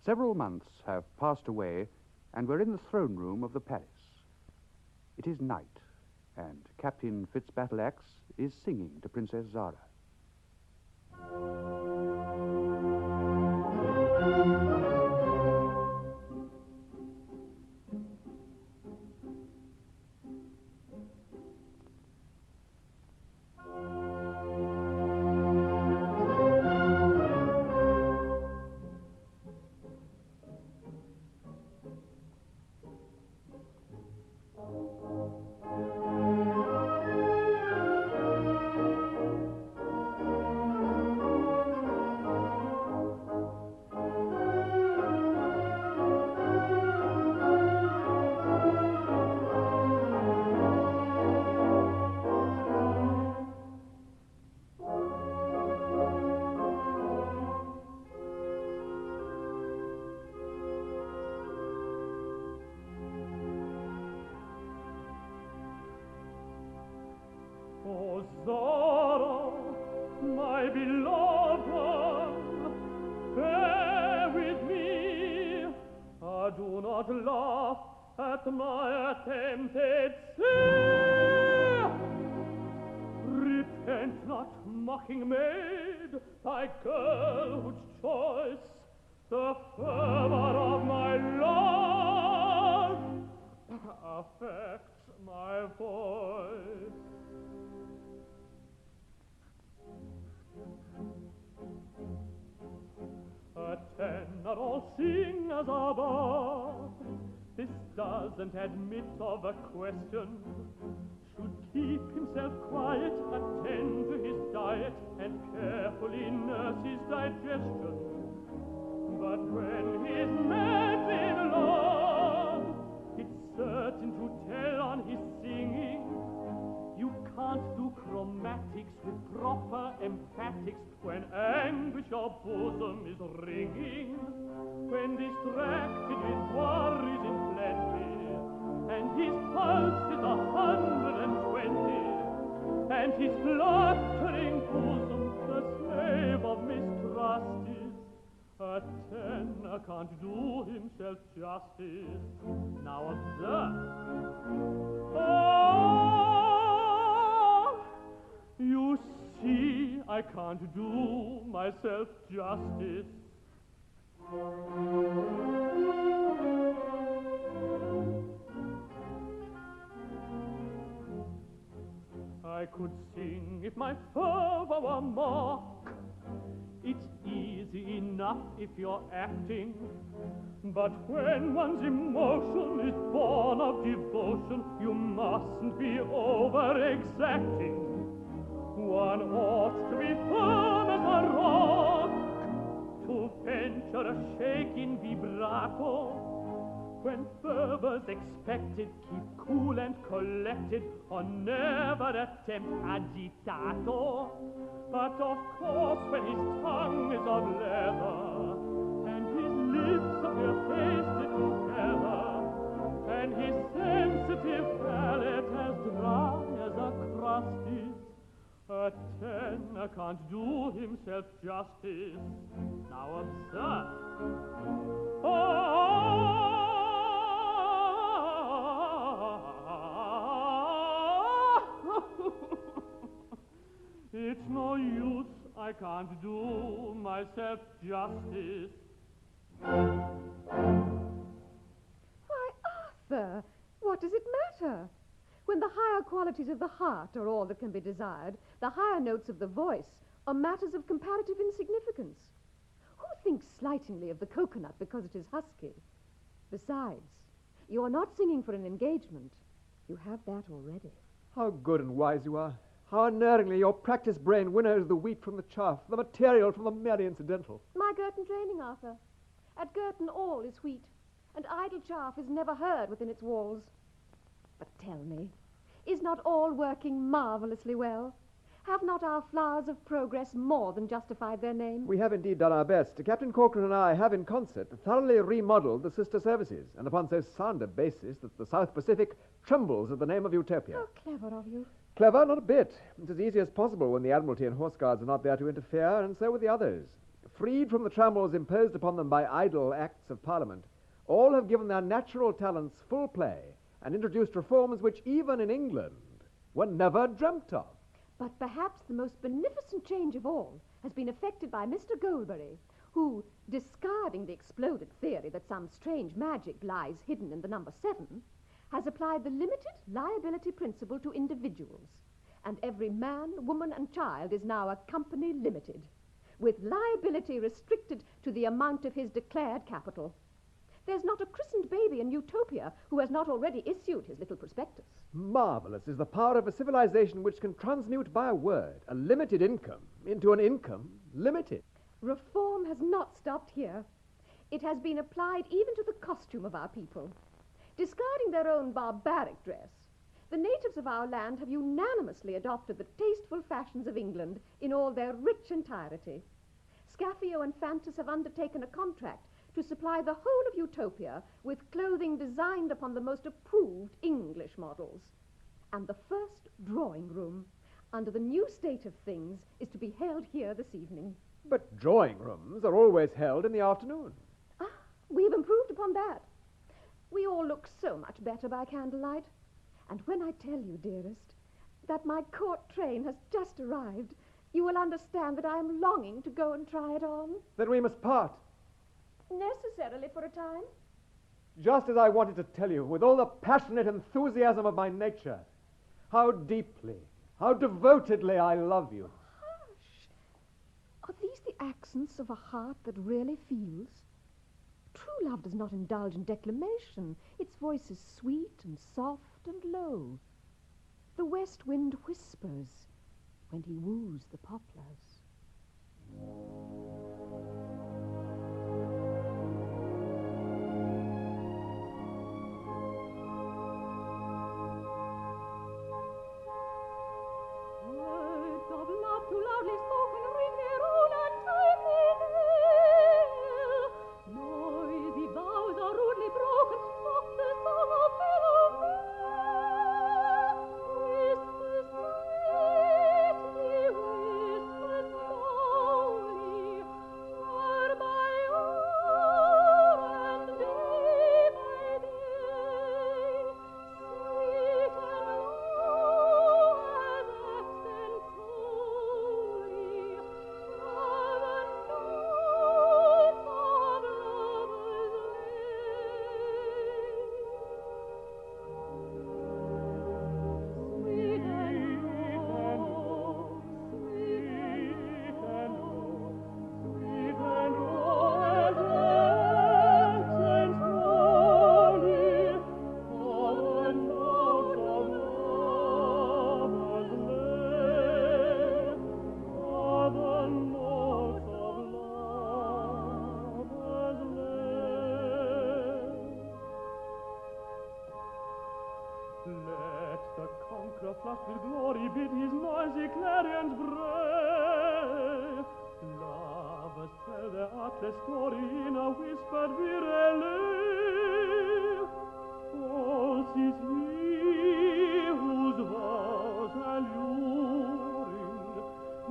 Several months have passed away, and we're in the throne room of the palace. It is night, and Captain Fitzbattleaxe is singing to Princess Zara. Oh, Zara, my beloved one, bear with me. Do not laugh at my attempted sin. Repent not, mocking maid, thy girlhood's choice, the fervor of my love affects my voice. A tenor all singers above, this doesn't admit of a question, should keep himself quiet, attend to his diet, and carefully nurse his digestion. But when he's madly in love, it's certain to tell on his singing. You can't do chromatics with proper emphatics when anguish your bosom is ringing, when distracted with worries in plenty, and his pulse is 120, and his fluttering bosom the slave of mistrust is. A tenor can't do himself justice. Now observe. Oh, you see, I can't do myself justice. I could sing if my fervor were mock. It's easy enough if you're acting, but when one's emotion is born of devotion, you mustn't be over-exacting. One ought to be firm as a rock, to venture a shake in vibrato. When fervor's expected, keep cool and collected, or never attempt agitato. But of course when his tongue is of leather, and his lips appear pasted together, and his sensitive palate as dry as a crust is, a tenor can't do himself justice. Now observe. It's no use, I can't do myself justice. Why, Arthur, what does it matter? When the higher qualities of the heart are all that can be desired, the higher notes of the voice are matters of comparative insignificance. Who thinks slightingly of the coconut because it is husky? Besides, you are not singing for an engagement. You have that already. How good and wise you are. How unerringly your practiced brain winnows the wheat from the chaff, the material from the merely incidental. My Girton training, Arthur. At Girton all is wheat, and idle chaff is never heard within its walls. But tell me, is not all working marvellously well? Have not our flowers of progress more than justified their name? We have indeed done our best. Captain Corcoran and I have in concert thoroughly remodeled the sister services, and upon so sound a basis that the South Pacific trembles at the name of Utopia. How clever of you. Clever? Not a bit. It's as easy as possible when the Admiralty and Horse Guards are not there to interfere, and so with the others. freed from the trammels imposed upon them by idle acts of Parliament, all have given their natural talents full play and introduced reforms which even in England were never dreamt of. But perhaps the most beneficent change of all has been effected by Mr. Goldberry, who, discarding the exploded theory that some strange magic lies hidden in the number 7, has applied the limited liability principle to individuals, and every man, woman, and child is now a company limited, with liability restricted to the amount of his declared capital. There's not a christened baby in Utopia who has not already issued his little prospectus. Marvelous is the power of a civilization which can transmute by a word a limited income into an income limited. Reform has not stopped here. It has been applied even to the costume of our people. Discarding their own barbaric dress, the natives of our land have unanimously adopted the tasteful fashions of England in all their rich entirety. Scaphio and Phantis have undertaken a contract to supply the whole of Utopia with clothing designed upon the most approved English models. And the first drawing room, under the new state of things, is to be held here this evening. But drawing rooms are always held in the afternoon. Ah, we've improved upon that. We all look so much better by candlelight. And when I tell you, dearest, that my court train has just arrived, you will understand that I am longing to go and try it on. Then we must part. Necessarily for a time. Just as I wanted to tell you, with all the passionate enthusiasm of my nature, how deeply, how devotedly I love you. Hush! Are these the accents of a heart that really feels? True love does not indulge in declamation. Its voice is sweet and soft and low. The west wind whispers when he woos the poplars. Words of love too loudly spoken ring their own untimely knell. Noisy vows are rudely broken, stop the song of farewell. Whisper sweetly, whisper slowly, hour by hour and day by day. Sweet and low as accent holy, are the notes of lovers' lay. Sweet and low, sweet and low, sweet and low as accents holy, are the notes of lovers' lay. Are the notes of lovers' lay. Let the conqueror flushed with glory bid his noisy clarions bray. Lovers tell their artless story in a whispered virelay. False is he whose vows alluring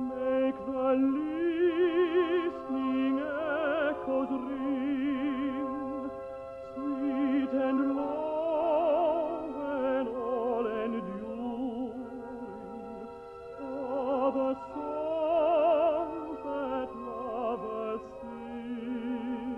make the listening echoes ring. Sweet and low when all enduring are the songs that lovers sing.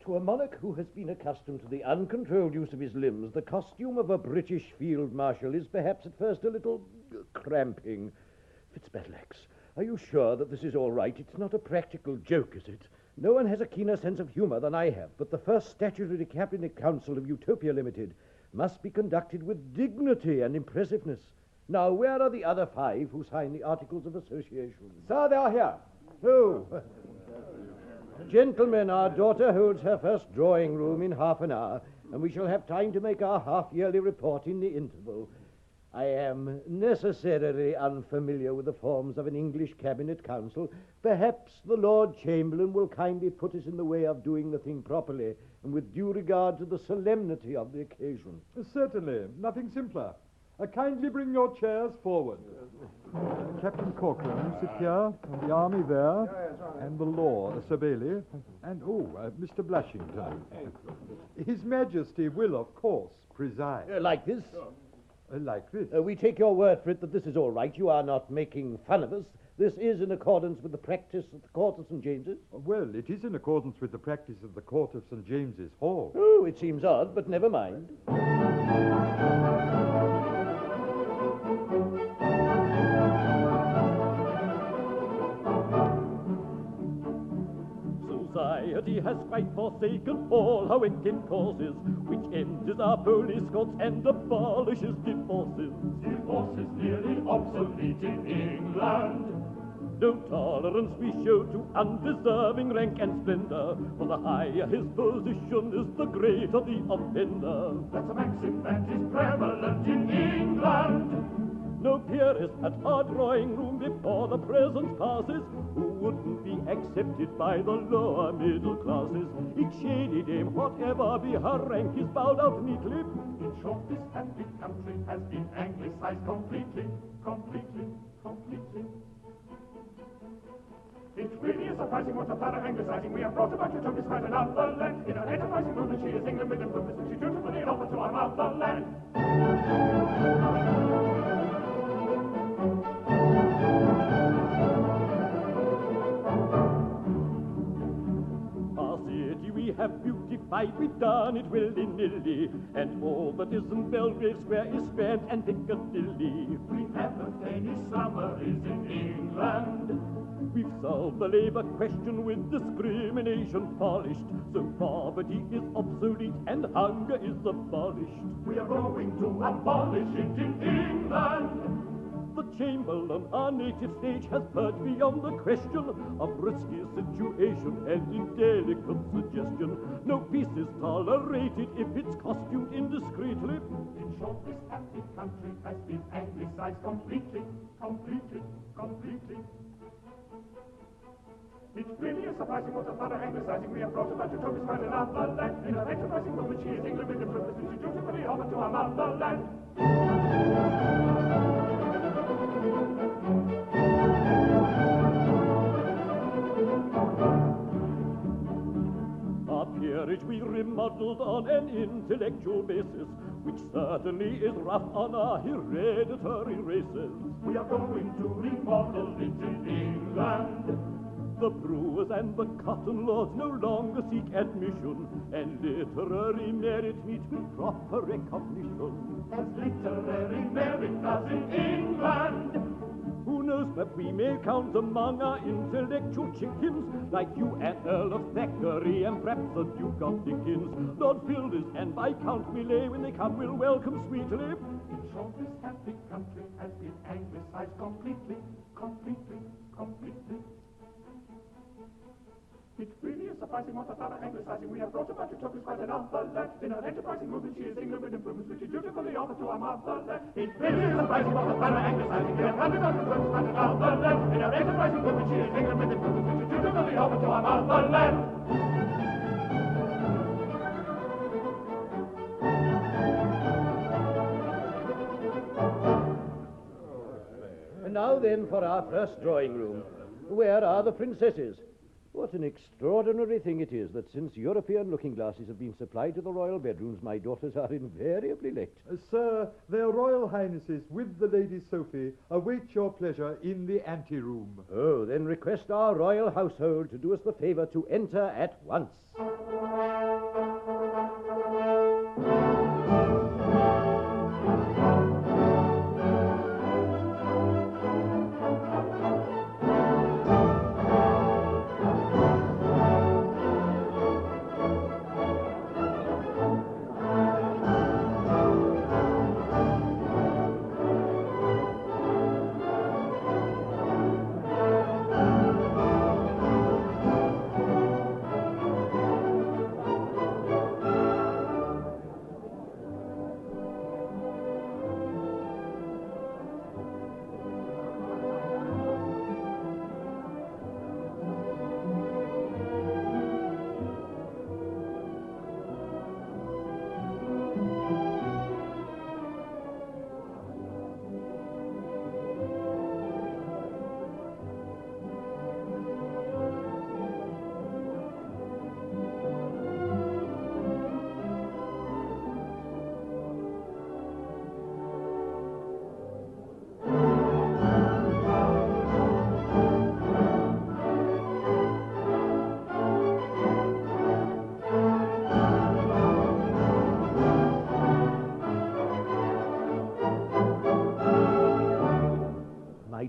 To a monarch who has been accustomed to the uncontrolled use of his limbs, the costume of a British field marshal is perhaps at first a little cramping. Fitzbattleaxe, are you sure that this is all right? It's not a practical joke, is it? No one has a keener sense of humour than I have, but the first statutory cabinet council of Utopia Limited must be conducted with dignity and impressiveness. Now, where are the other 5 who signed the Articles of Association? Sir, they are here. Who? Gentlemen, our daughter holds her first drawing room in half an hour, and we shall have time to make our half-yearly report in the interval. I am necessarily unfamiliar with the forms of an English cabinet council. Perhaps the Lord Chamberlain will kindly put us in the way of doing the thing properly and with due regard to the solemnity of the occasion. Certainly. Nothing simpler. Kindly bring your chairs forward. Captain Corcoran, sit here, and the army there, and the law, Sir Bailey, and, Mr. Blushington. His Majesty will, of course, preside. Like this? Like this? We take your word for it that this is all right. You are not making fun of us. This is in accordance with the practice of the Court of St. James's. Well, it is in accordance with the practice of the Court of St. James's Hall. Oh, it seems odd, but never mind. Society has quite forsaken all her wicked causes, which ends our police courts and abolishes divorces. Divorce is nearly obsolete in England. No tolerance we show to undeserving rank and splendor, for the higher his position is, the greater the offender. That's a maxim that is prevalent in England. No peeress at our drawing room before the presence passes who wouldn't be accepted by the lower middle classes. Each shady dame, whatever be her rank, is bowed out neatly. In short, this happy country has been anglicised completely, completely, completely. It really is surprising what a thorough anglicising we have brought about Utopia's quite another land. In our enterprising movement, she is England with improvements which she dutifully offer to our motherland. We have beautified, we've done it willy-nilly, and all that isn't Belgrave Square is Strand and Piccadilly. We haven't any summaries in England. We've solved the labour question with discrimination polished, so poverty is obsolete and hunger is abolished. We are going to abolish it in England. The Chamberlain, our native stage, has purged beyond the question of risky situation and indelicate suggestion. No piece is tolerated if it's costumed indiscreetly. In short, this happy country has been anglicised completely, completely, completely. It really is surprising what a thorough anglicising we have brought about Utopia's quite another land. In our enterprising movement, she is England with improvements which she dutifully offer to our motherland. Our peerage we remodeled on an intellectual basis, which certainly is rough on our hereditary races. We are going to remodel it in England. The brewers and the cotton lords no longer seek admission, and literary merit meets with proper recognition. As literary merit does in England. Who knows, but we may count among our intellectual chickens, like you and Earl of Thackeray and perhaps the Duke of Dickens. Lord Filders and Viscount Millais, when they come, will welcome sweetly. In short, this happy country has been anglicised completely, completely, completely. It really is surprising what a thorough anglicising we have brought about Utopia's quite another land. In our enterprising movement, she is England with improvements which she dutifully offer to our motherland. It really is surprising what a thorough anglicising we have brought about Utopia's quite another land. In our enterprising movement, she is England with improvements which she dutifully offer to our motherland. And now then for our first drawing room. Where are the princesses? What an extraordinary thing it is that since European looking glasses have been supplied to the royal bedrooms, my daughters are invariably late. Sir, their Royal Highnesses with the Lady Sophie await your pleasure in the anteroom. Oh, then request our royal household to do us the favour to enter at once.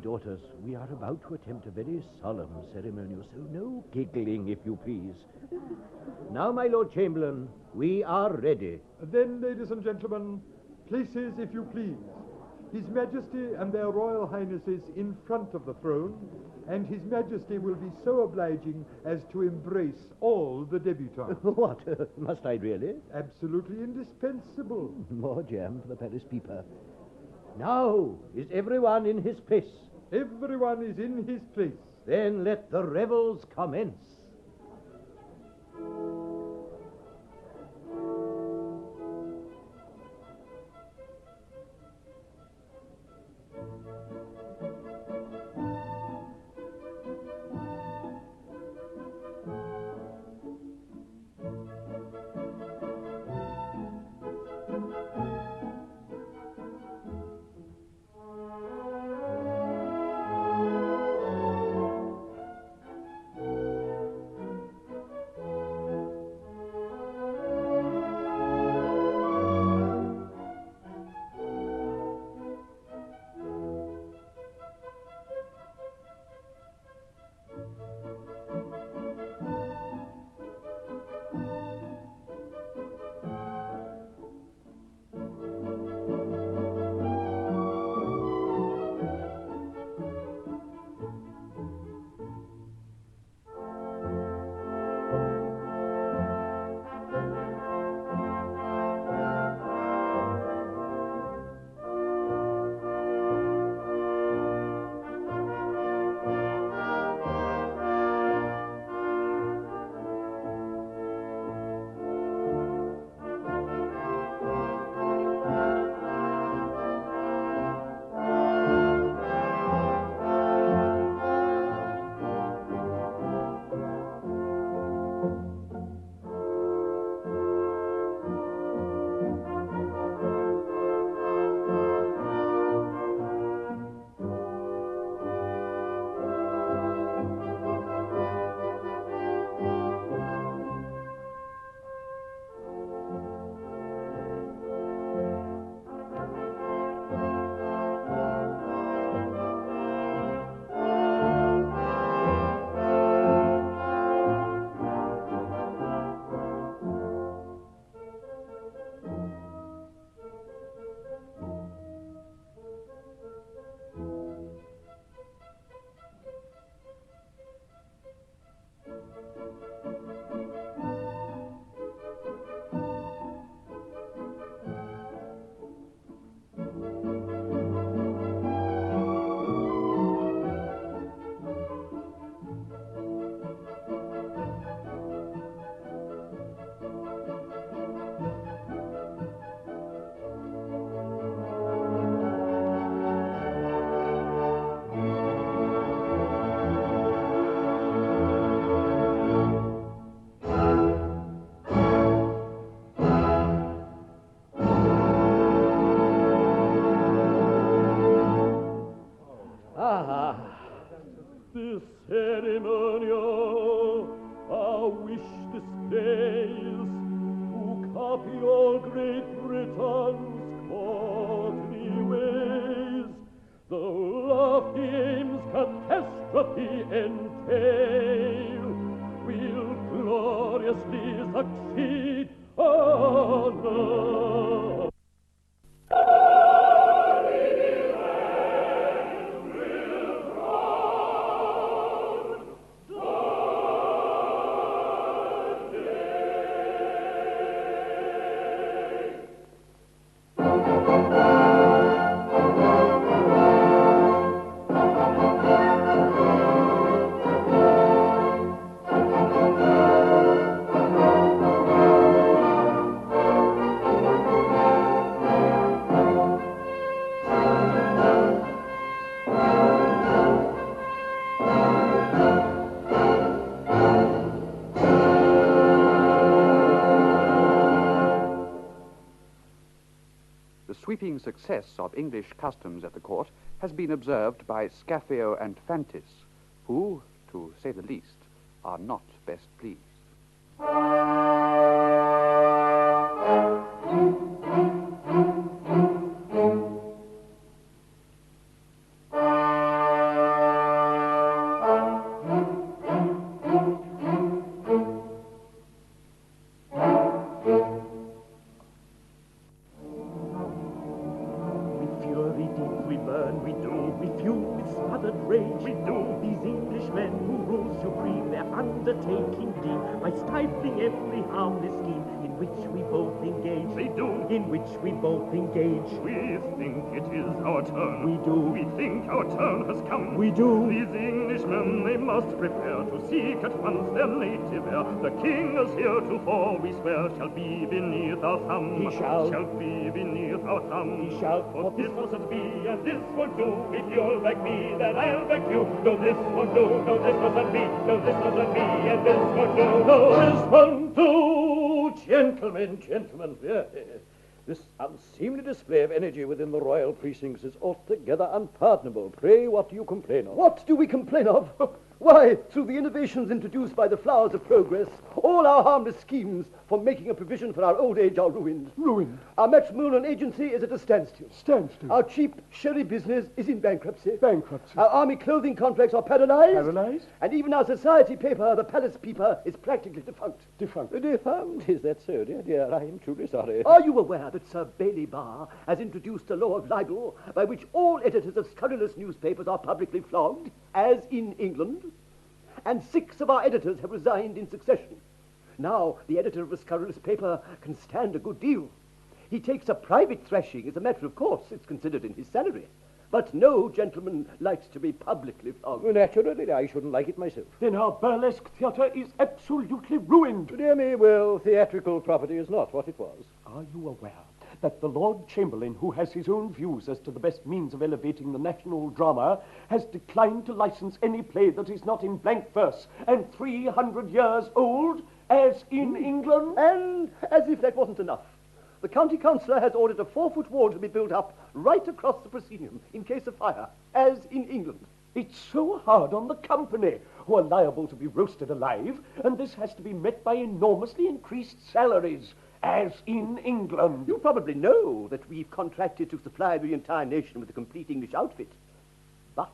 Daughters, we are about to attempt a very solemn ceremony, so no giggling, if you please. Now, my Lord Chamberlain, we are ready. Then, ladies and gentlemen, places if you please. His Majesty and their Royal Highnesses in front of the throne, and His Majesty will be so obliging as to embrace all the debutantes. What? Must I really? Absolutely indispensable. More jam for the Paris peeper. Now, is everyone in his place? Everyone is in his place. Then let the revels commence. this ceremonial our wish displays to copy all Great Britain's courtly ways. The lofty aims catastrophe entail will gloriously succeed on earth. The sweeping success of English customs at the court has been observed by Scaphio and Phantis, who, to say the least, are not best pleased. We both engage. We think it is our turn. We do. We think our turn has come. We do. These Englishmen, they must prepare to seek at once their native air. The king as heretofore, we swear, shall be beneath our thumb. He shall. Shall be beneath our thumb. He shall. For this mustn't be, and this won't do. If you'll back me, then I'll back you. No, this won't do. No, this mustn't be. No, this mustn't be, and this won't do. No, this won't do. Gentlemen, this unseemly display of energy within the royal precincts is altogether unpardonable. Pray, what do you complain of? What do we complain of? Why, through the innovations introduced by the flowers of progress, all our harmless schemes for making a provision for our old age are ruined. Ruined? Our matrimonial agency is at a standstill. Standstill? Our cheap sherry business is in bankruptcy. Bankruptcy? Our army clothing contracts are paralyzed. Paralyzed? And even our society paper, the Palace Peeper, is practically defunct. Defunct? Defunct? Is that so, dear? I am truly sorry. Are you aware that Sir Bailey Barr has introduced a law of libel by which all editors of scurrilous newspapers are publicly flogged, as in England? And 6 of our editors have resigned in succession. Now, the editor of a scurrilous paper can stand a good deal. He takes a private thrashing as a matter of course. It's considered in his salary. But no gentleman likes to be publicly flogged. Naturally, I shouldn't like it myself. Then our burlesque theatre is absolutely ruined. Dear me, well, theatrical property is not what it was. Are you aware that the Lord Chamberlain, who has his own views as to the best means of elevating the national drama, has declined to license any play that is not in blank verse and 300 years old, as in England? And, as if that wasn't enough, the county councillor has ordered a 4-foot wall to be built up right across the proscenium in case of fire, as in England. It's so hard on the company, who are liable to be roasted alive, and this has to be met by enormously increased salaries, as in England. You probably know that we've contracted to supply the entire nation with a complete English outfit. But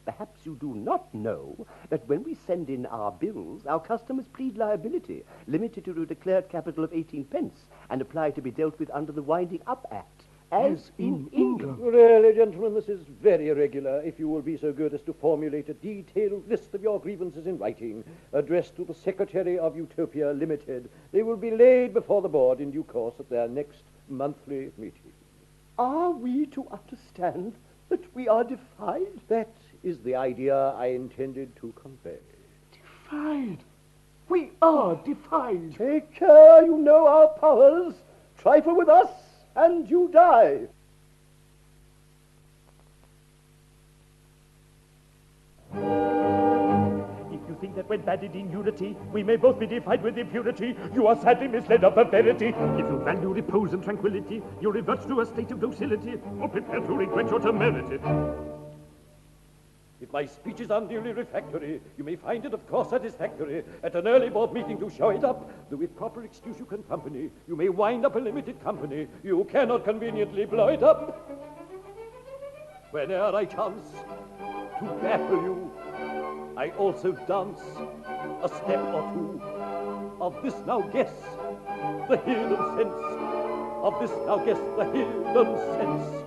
perhaps you do not know that when we send in our bills, our customers plead liability, limited to a declared capital of 18 pence, and apply to be dealt with under the Winding Up Act, as in England. Really, gentlemen, this is very irregular. If you will be so good as to formulate a detailed list of your grievances in writing, addressed to the Secretary of Utopia Limited, they will be laid before the board in due course at their next monthly meeting. Are we to understand that we are defied? That is the idea I intended to convey. Defied? We are defied. Take care, you know our powers. Trifle with us, and you die. If you think that when banded in unity, we may both be defied with impunity, you are sadly misled of the verity. If you value repose and tranquility, you revert to a state of docility, or prepare to regret your temerity. If my speech is unduly refractory, you may find it, of course, satisfactory at an early board meeting to show it up. Though with proper excuse you can company, you may wind up a limited company. You cannot conveniently blow it up. Whene'er I chance to baffle you, I also dance a step or two. Of this now guess the hidden sense. Of this now guess the hidden sense.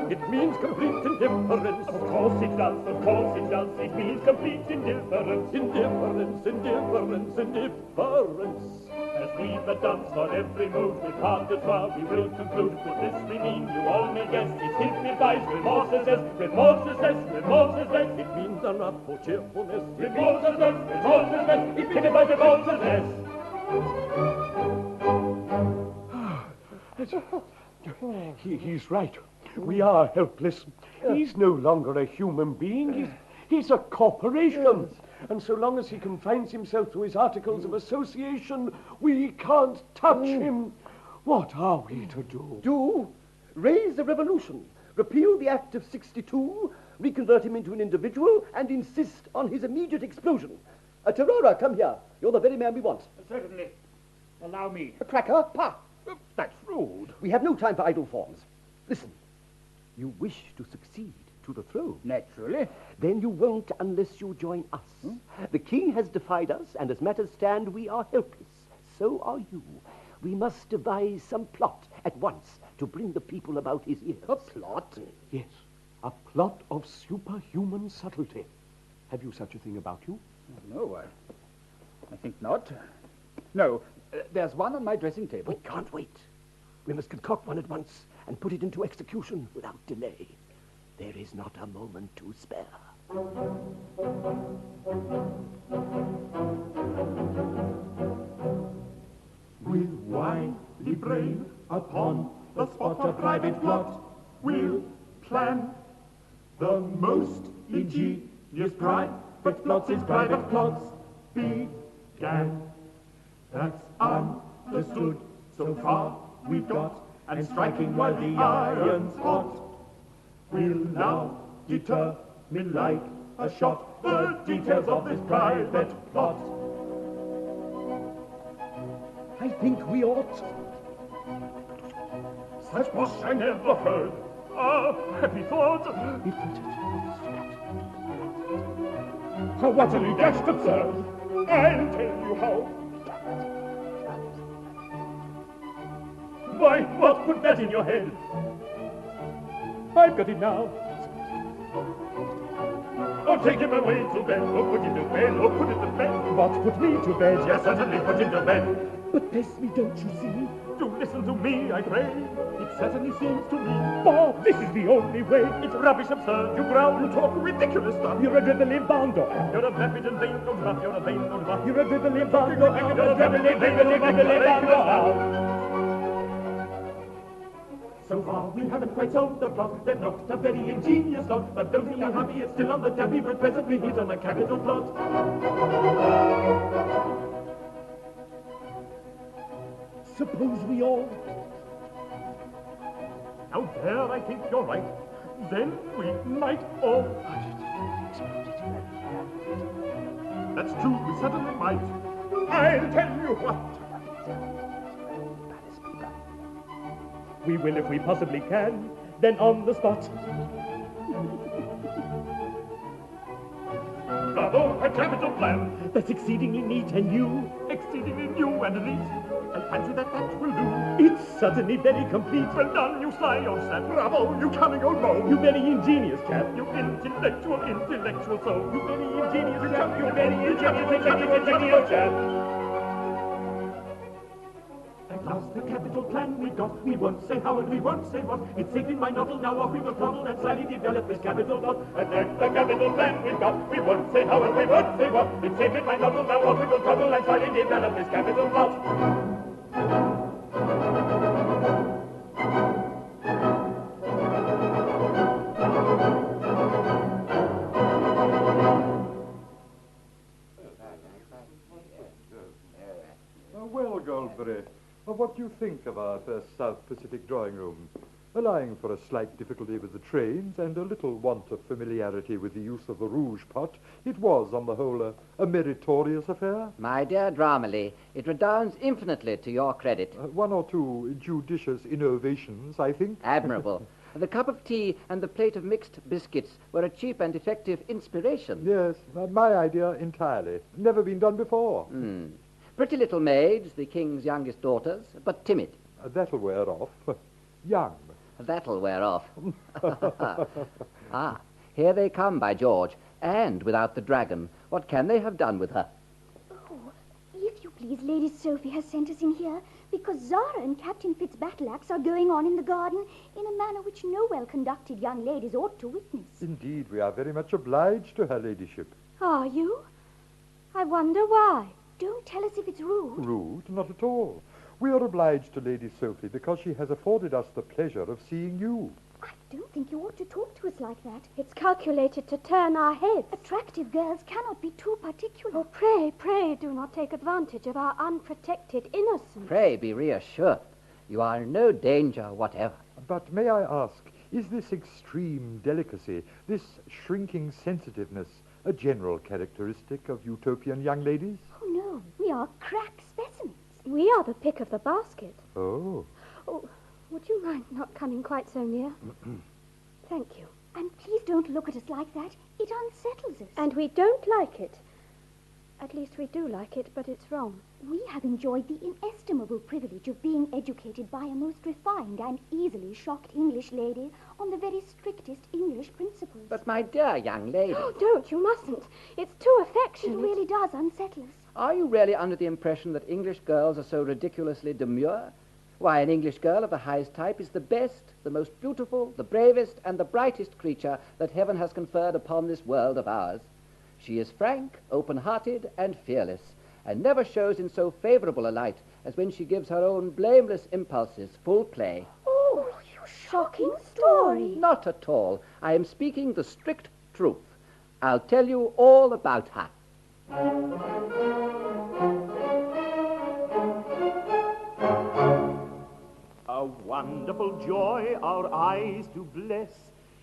It means complete indifference. Of course it does, of course it does. It means complete indifference. Indifference, indifference, indifference. As we but dance for every mood with part de trois, we will conclude. With this we mean, you all may guess, it's hypnotized remorselessness, remorselessness, remorselessness. It means a rap for cheerfulness. Remorselessness, remorselessness, it typifies remorselessness. He's right. We are helpless. He's no longer a human being. He's a corporation. And so long as he confines himself to his articles of association, we can't touch him. What are we to do? Do? Raise a revolution. Repeal the Act of 62, reconvert him into an individual, and insist on his immediate explosion. Tarara, come here. You're the very man we want. Certainly. Allow me. A cracker? Pah! That's rude. We have no time for idle forms. Listen. You wish to succeed to the throne. Naturally. Then you won't unless you join us. The king has defied us, and as matters stand, we are helpless. So are you. We must devise some plot at once to bring the people about his ears. A plot? Yes, a plot of superhuman subtlety. Have you such a thing about you? No, I think not. No, there's one on my dressing table. We can't wait. We must concoct one at once and put it into execution without delay. There is not a moment to spare. With wily brain upon the spot a private plot, we'll plan the most ingenious private plots is private plots began. That's understood, so far we've got, and striking while the iron's hot. We'll now determine like a shot the details of this private plot. I think we ought. Such bosh I never heard. Ah, happy thought. How utterly dashed absurd. I'll tell you how. Why, what put that in your head? I've got it now. Or take him away to bed, or put him to bed, or put him to bed. What put me to bed? Yes, certainly put him to bed. But bless me, don't you see? Do listen to me, I pray. It certainly seems to me. Oh, this is the only way. It's rubbish, absurd. You growl, you talk ridiculous stuff. You're a dribbling bounder. You're a vapid and vain old muff. You're a vain old muff. You're a dribbling bounder. You're a dribbling, dribbling, dribbling bounder. So far we haven't quite solved the plot. They've not a very ingenious lot, but don't be unhappy, it's still on the tabby. But presently hit on a capital plot. Suppose we all... Now there I think you're right. Then we might all... That's true, we certainly might. I'll tell you what. We will if we possibly can, then on the spot. Bravo, a capital plan. That's exceedingly neat and new. Exceedingly new and neat. I fancy that will do. It's certainly very complete. Well done, you sly old sap. Bravo, you cunning old mole. You very ingenious chap. You intellectual soul. You very ingenious chap. You very ingenious chap. At last the capital plan we got. We won't say how and we won't say what. It's safe in my novel, now off we will toddle and slyly develop this capital plot. And that's the capital plan we got. We won't say how and we won't say what. It's safe in my novel, now off we will toddle and slyly develop this capital plot. Lefebvre, what do you think of our first South Pacific drawing room? Allowing for a slight difficulty with the trains and a little want of familiarity with the use of the rouge pot, it was, on the whole, a meritorious affair. My dear Dramaleigh, it redounds infinitely to your credit. One or two judicious innovations, I think. Admirable. The cup of tea and the plate of mixed biscuits were a cheap and effective inspiration. Yes, my idea entirely. Never been done before. Pretty little maids, the king's youngest daughters, but timid. That'll wear off. Young. That'll wear off. Here they come, by George. And without the dragon. What can they have done with her? Oh, if you please, Lady Sophie has sent us in here because Zara and Captain Fitzbattleaxe are going on in the garden in a manner which no well-conducted young ladies ought to witness. Indeed, we are very much obliged to her ladyship. Are you? I wonder why. Don't tell us if it's rude. Rude? Not at all. We are obliged to Lady Sophie because she has afforded us the pleasure of seeing you. I don't think you ought to talk to us like that. It's calculated to turn our heads. Attractive girls cannot be too particular. Oh, pray, pray, do not take advantage of our unprotected innocence. Pray be reassured. You are in no danger whatever. But may I ask, is this extreme delicacy, this shrinking sensitiveness, a general characteristic of Utopian young ladies? Oh, no. We are crack specimens. We are the pick of the basket. Oh. Oh, would you mind not coming quite so near? Thank you. And please don't look at us like that. It unsettles us. And we don't like it. At least we do like it, but it's wrong. We have enjoyed the inestimable privilege of being educated by a most refined and easily shocked English lady on the very strictest English principles. But, my dear young lady... Oh, don't, you mustn't. It's too affectionate. It really does unsettle us. Are you really under the impression that English girls are so ridiculously demure? Why, an English girl of the highest type is the best, the most beautiful, the bravest, and the brightest creature that heaven has conferred upon this world of ours. She is frank, open-hearted, and fearless, and never shows in so favorable a light as when she gives her own blameless impulses full play. Oh, you shocking story. Not at all. I am speaking the strict truth. I'll tell you all about her. A wonderful joy our eyes do bless.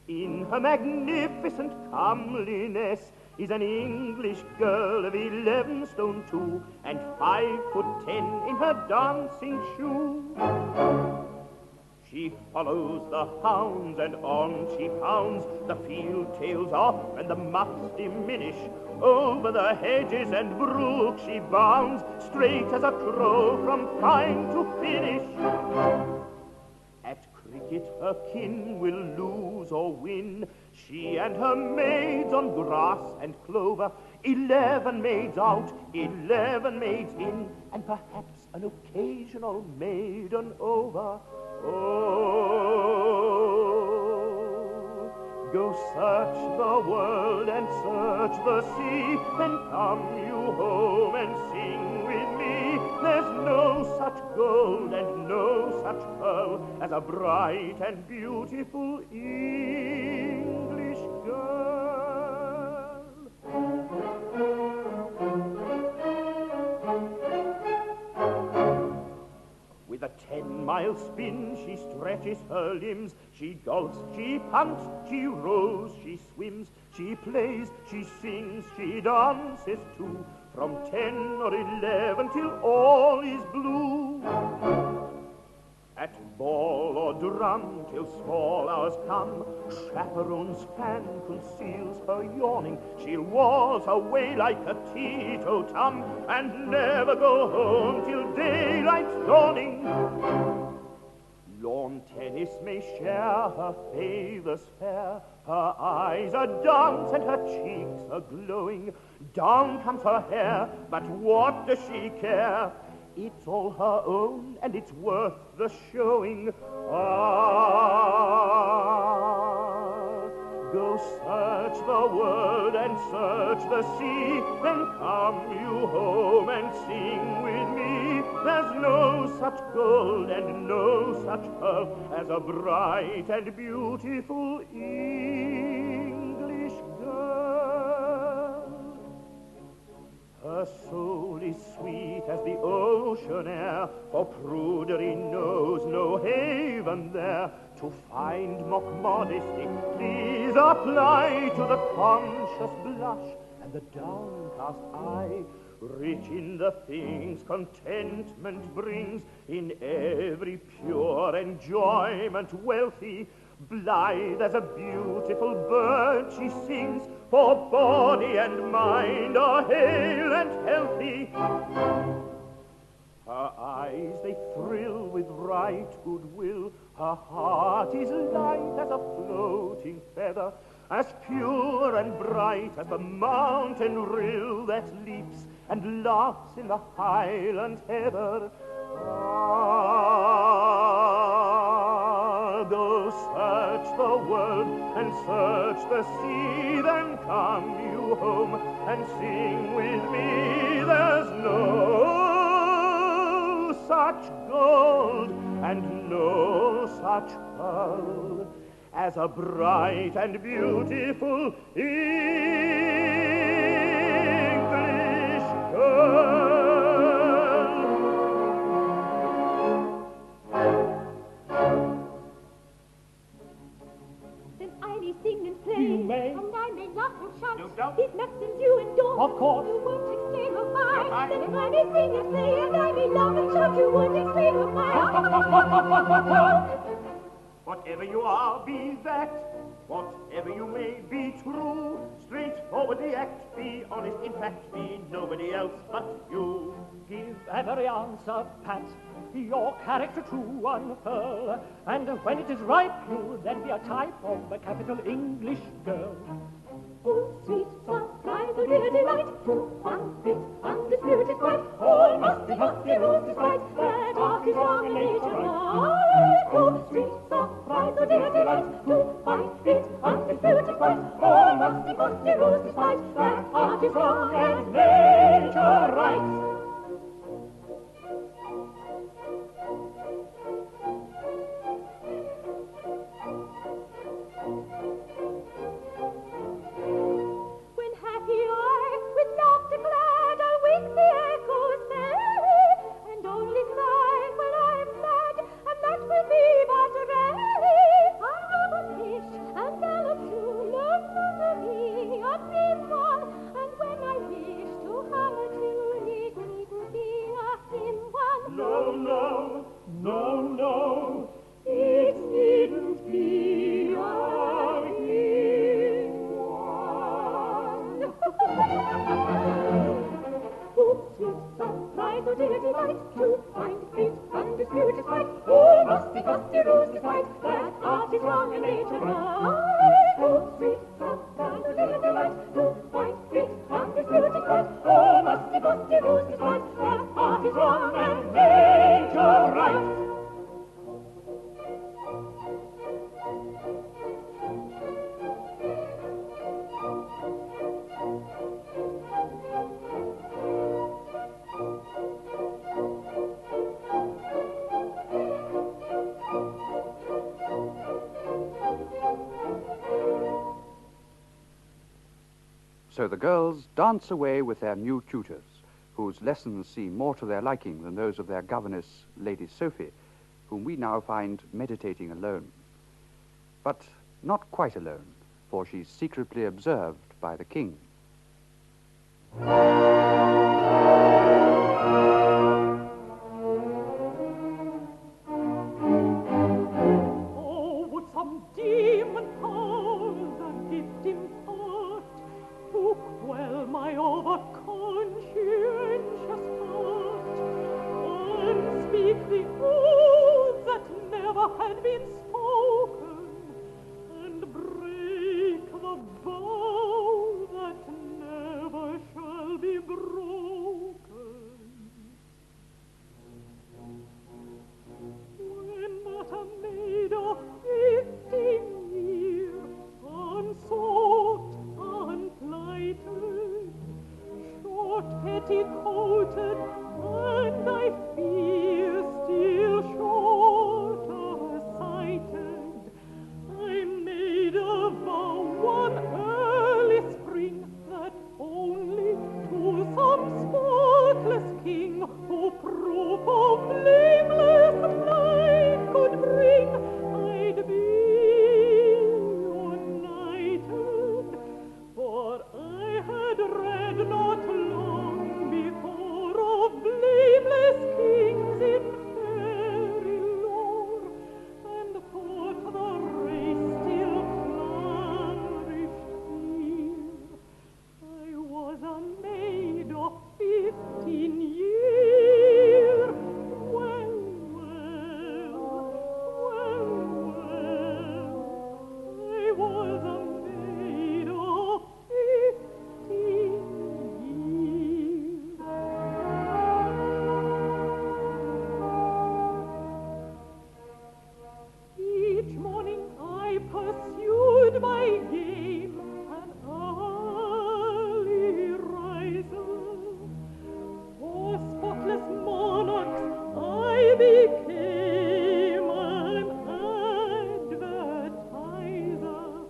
In her magnificent comeliness is an English girl of 11 stone 2 and 5'10" in her dancing shoe. She follows the hounds and on she pounds, the field tails off and the muffs diminish. Over the hedges and brook she bounds, straight as a crow from prime to finish. At cricket her kin will lose or win, she and her maids on grass and clover, 11 maids out, 11 maids in, and perhaps an occasional maiden over. Oh, go search the world and search the sea, then come you home and sing with me. There's no such gold and no such pearl as a bright and beautiful English girl. With a 10-mile spin she stretches her limbs, she golfs, she punts, she rows, she swims, she plays, she sings, she dances too, from 10 or 11 till all is blue. At ball or drum till small hours come, chaperone's fan conceals her yawning. She'll waltz away like a teetotum and never go home till daylight's dawning. Lawn tennis may share her favors fair, her eyes are dance and her cheeks are glowing. Down comes her hair, but what does she care? It's all her own, and it's worth the showing. Ah, go search the world and search the sea, then come you home and sing with me. There's no such gold and no such pearl as a bright and beautiful English girl. Her her soul is sweet as the ocean air, for prudery knows no haven there. To find mock modesty, please apply to the conscious blush and the downcast eye. Rich in the things contentment brings, in every pure enjoyment wealthy, blithe as a beautiful bird she sings, for body and mind are hale and healthy. Her eyes, they thrill with right goodwill, her heart is light as a floating feather, as pure and bright as the mountain rill that leaps and laughs in the highland heather. Ah, go search the world and search the sea, then come you home and sing with me. There's no such gold and no such pearl as a bright and beautiful English girl. Then I may sing and play, You may. and I may laugh and shout. No doubt. These maxims you endorse. Of course. You won't exclaim of mine. Not I. Then if I may sing and play, and I may laugh and shout, you won't exclaim of mine. Whatever you are, be that. Whatever you may be true, straightforwardly act, be honest, in fact, be nobody else but you. Give every answer pat, your character true unfurl, and when it is ripe, you'll then be a type of a capital English girl. Oh, sweet surprise, oh dear delight, to unfit, undisputed right, all must be rules despite, that art is wrong and nature right. Oh, sweet surprise, oh dear delight, to unfit, undisputed right, all must be rules despite, that art is wrong and nature right. No, it needn't be a hymn one. Oh, sweet surprise, oh dear delight, to find it undisputed right, all must be rules despite, that art is wrong and nature right. Oh, sweet surprise, oh dear delight, to find it undisputed right, all must be rules despite, that art is wrong and nature right. So the girls dance away with their new tutors, whose lessons seem more to their liking than those of their governess, Lady Sophie, whom we now find meditating alone. But not quite alone, for she's secretly observed by the king. Oh, would some demon powers a gift impart to quell my over-conscientious heart, and speak the oaths that never had been spoken, and break the vow that never shall be broken. When but a maid of 15 years, unsought, unplighted, short petticoated, and I fear still shorter sighted, I made a vow one early spring that only to some proof of blameless life could bring, I'd be united. For I had read not long before of blameless kings in fairy lore, and thought the race still flourished here. I was a maid of 15 years. Well, I was a maid of 15 years. Each morning I pursued my game, an early riser. For spotless monarchs I became an advertiser.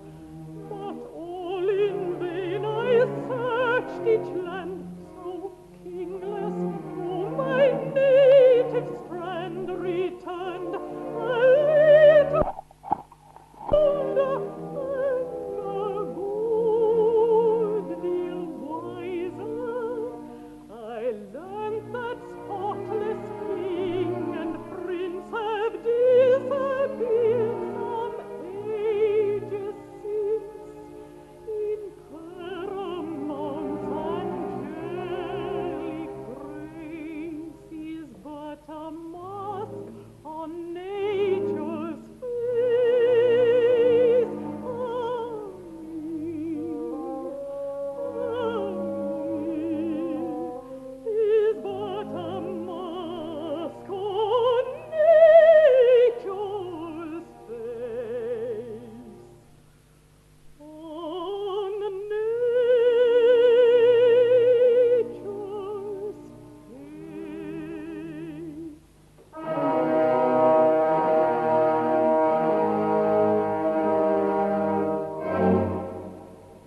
But all in vain I searched each land so kingless, through my native strand returned a little older and a good deal wiser. I learned that spotless king and prince have disappeared some ages since. In Paramount's angelic grace is but a mask on nature's face. Is but a mask on nature's face. On nature's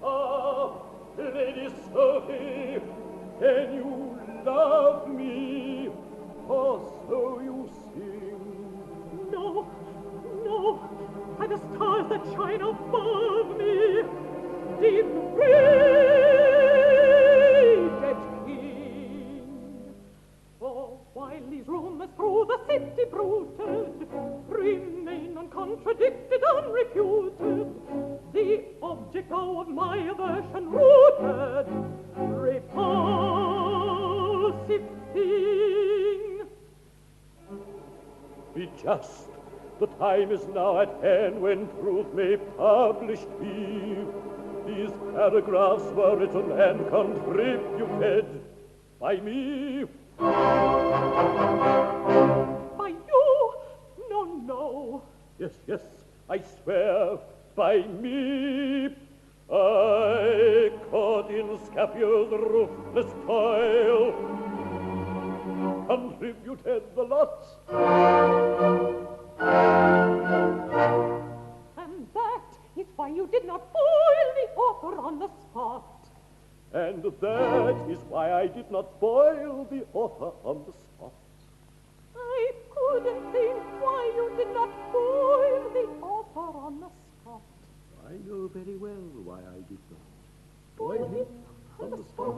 Ah, Lady Sophie, can you love me? Or so you sing. No, no, by the stars that shine above me, degraded king. For while these rumors through the city bruited, remain uncontradicted, unrefuted, the object of my aversion rooted, repulsive thing. Be just, the time is now at hand when truth may published be. These paragraphs were written and contributed by me. By you? No, no. Yes, yes, I swear, by me. I, caught in Scaphio's ruthless toil, contributed the lots. And that is why you did not foil the author on the spot. And that is why I did not foil the author on the spot. I couldn't think why you did not foil the author on the spot. I know very well why I did not foil him on the spot.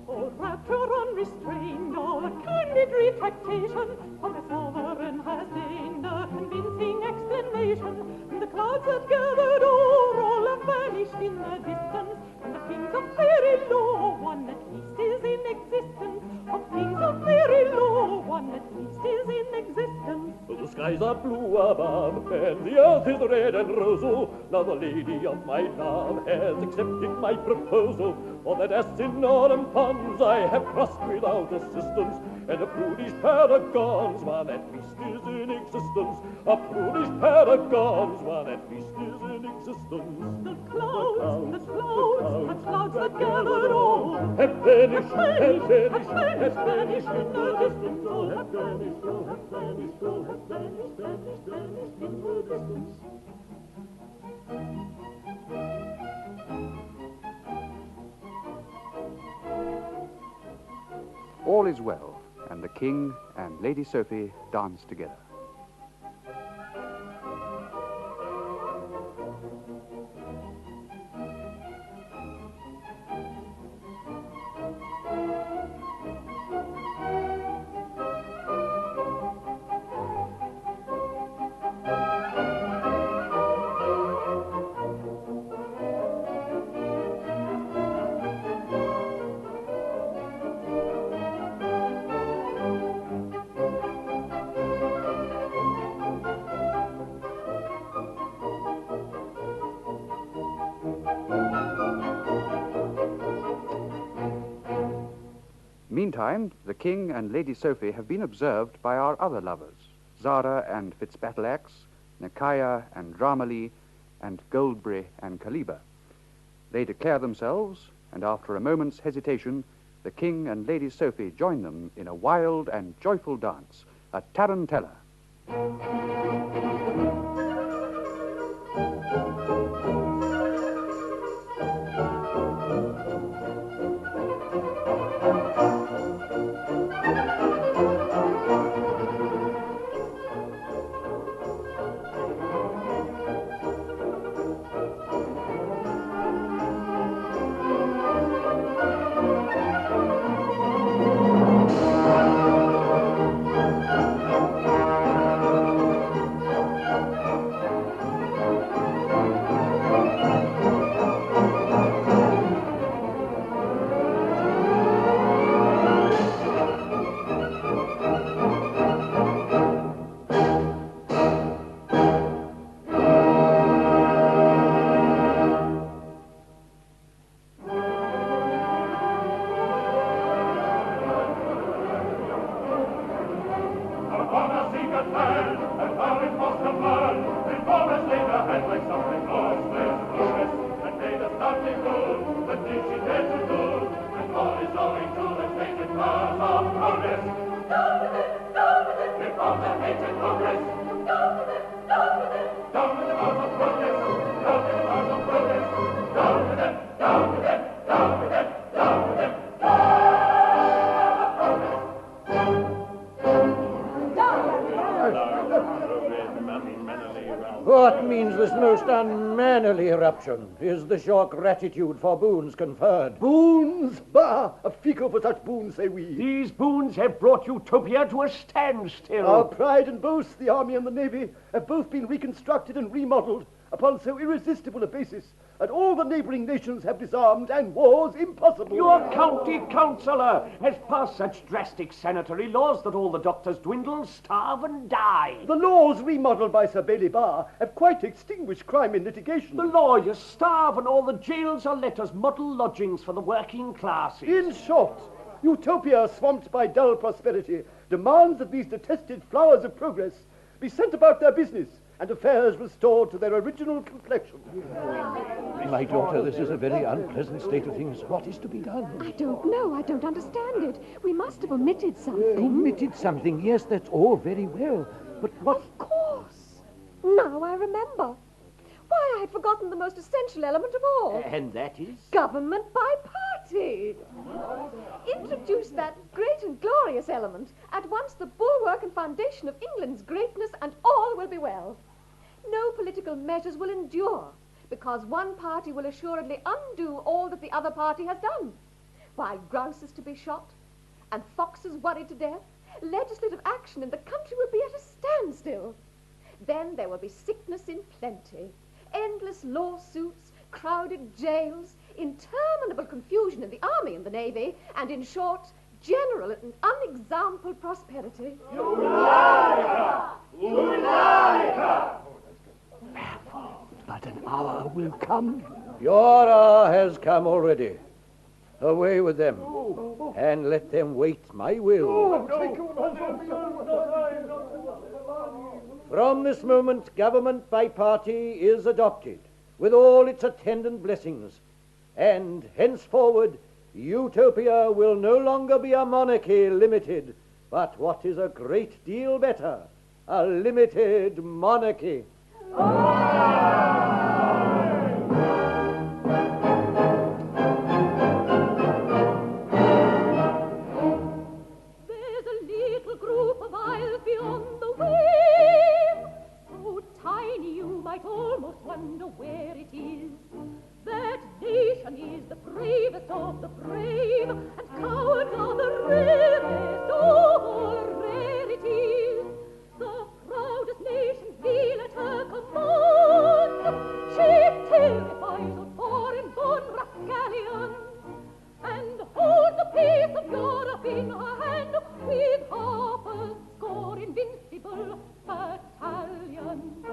Oh, rapture unrestrained, oh, a candid retractation of the sovereign has deigned a convincing explanation. The clouds have gathered o'er, all have vanished in the distance, and the kings of fairy lore, one at least is in existence. Of kings of fairy lore, one at least is in existence. The skies are blue above, and the earth is red and rosy. Now the lady of my love has accepted my proposal. For that as in autumn ponds I have crossed without assistance, and a prudish paragon's one at least is in existence. A prudish paragon's one at least is in existence. The clouds that gathered all have vanished, have vanished in the distance. Oh, have vanished, oh, have vanished, oh, have vanished, vanished in the distance. All is well, and the King and Lady Sophie dance together. Meantime, the King and Lady Sophie have been observed by our other lovers, Zara and Fitzbattleaxe, Nekiah and Dramaleigh, and Goldbury and Caliba. They declare themselves, and after a moment's hesitation, the King and Lady Sophie join them in a wild and joyful dance, a tarantella. What means this most unmannerly eruption? Is the sure gratitude for boons conferred? Boons? Bah! A fico for such boons, say we. These boons have brought Utopia to a standstill. Our pride and boast, the Army and the Navy, have both been reconstructed and remodeled upon so irresistible a basis, and all the neighbouring nations have disarmed, and war's impossible. Your county councillor has passed such drastic sanitary laws that all the doctors dwindle, starve, and die. The laws remodelled by Sir Bailey Barr have quite extinguished crime in litigation. The lawyers starve, and all the jails are let as model lodgings for the working classes. In short, Utopia, swamped by dull prosperity, demands that these detested flowers of progress be sent about their business, and affairs restored to their original complexion. My daughter, this is a very unpleasant state of things. What is to be done? I don't know. I don't understand it. We must have omitted something. Omitted something? Yes, that's all very well. But what... Of course. Now I remember. Why, I had forgotten the most essential element of all. And that is? Government by party. Introduce that great and glorious element, at once the bulwark and foundation of England's greatness, and all will be well. No political measures will endure, because one party will assuredly undo all that the other party has done. Why, grouse is to be shot, and foxes worried to death. Legislative action in the country will be at a standstill. Then there will be sickness in plenty, endless lawsuits, crowded jails, interminable confusion in the army and the navy, and in short, general and unexampled prosperity. But an hour will come. Your hour has come already. Away with them, and let them wait my will. From this moment, government by party is adopted, with all its attendant blessings, and henceforward, Utopia will no longer be a monarchy limited, but what is a great deal better, a limited monarchy. bravest of the brave, and cowards are the rarest of all rarities. The proudest nations kneel at her command. She terrifies all foreign-born rascallions, and holds the peace of Europe in her hand with half a score invincible battalions.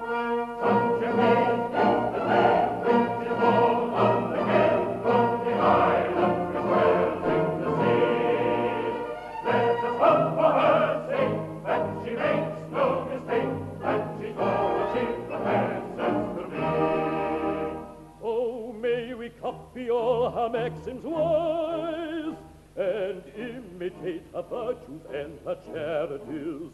Copy all her maxims wise, and imitate her virtues and her charities,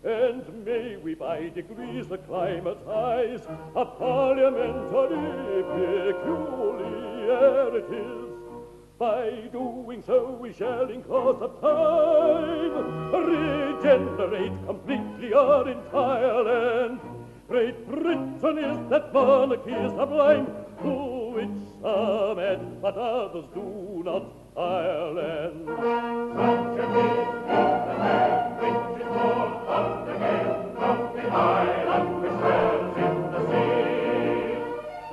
and may we by degrees acclimatize her parliamentary peculiarities. By doing so we shall in course of time regenerate completely our entire land. Great Britain is that monarchy sublime, to which some add, but others do not, Ireland. Such a peace is the land which is born of the gale of the island which dwells in the sea.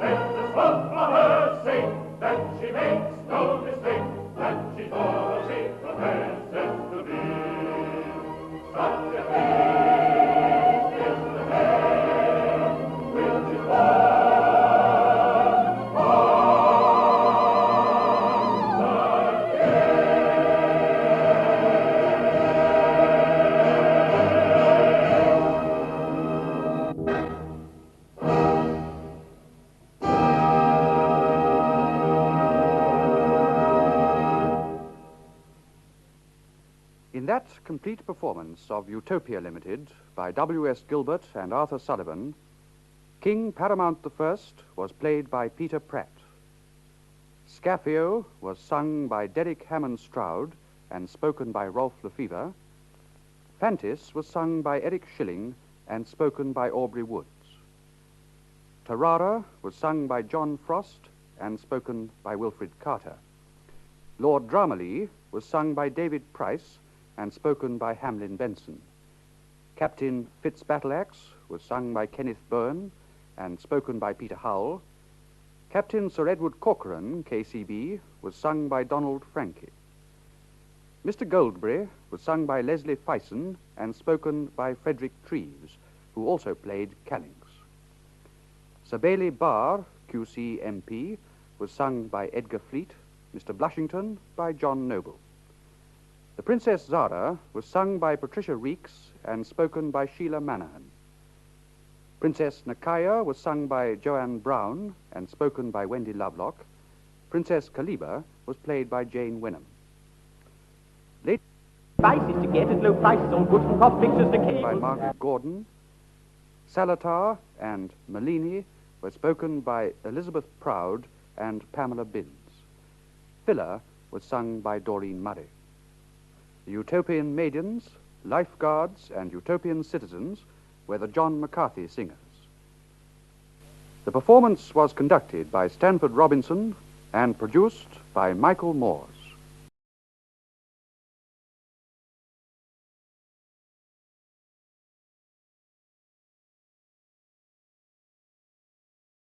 Let us hope for her sake that she makes no mistake, that she's all she professes to be. Such a peace is the land which is born. In that complete performance of Utopia Limited by W.S. Gilbert and Arthur Sullivan, King Paramount I was played by Peter Pratt. Scaphio was sung by Derek Hammond-Stroud and spoken by Rolf Lefebvre. Phantis was sung by Eric Shilling and spoken by Aubrey Woods. Tarara was sung by John Frost and spoken by Wilfrid Carter. Lord Dramaleigh was sung by David Price and spoken by Hamlyn Benson. Captain Fitzbattleaxe was sung by Kenneth Bowen and spoken by Peter Howell. Captain Sir Edward Corcoran, KCB, was sung by Donald Frankie. Mr. Goldberry was sung by Leslie Fyson and spoken by Frederick Treves, who also played Calynx. Sir Bailey Barr, QC MP, was sung by Edgar Fleet, Mr. Blushington by John Noble. The Princess Zara was sung by Patricia Reeks and spoken by Sheila Manahan. Princess Nakaya was sung by Joanne Brown and spoken by Wendy Lovelock. Princess Kaliba was played by Jane Wenham. Prices to get at low prices on goods from cost pictures to cable. By Margaret Gordon. Salatar and Malini were spoken by Elizabeth Proud and Pamela Binns. Filler was sung by Doreen Murray. The Utopian maidens, lifeguards, and Utopian citizens were the John McCarthy singers. The performance was conducted by Stanford Robinson and produced by Michael Moore.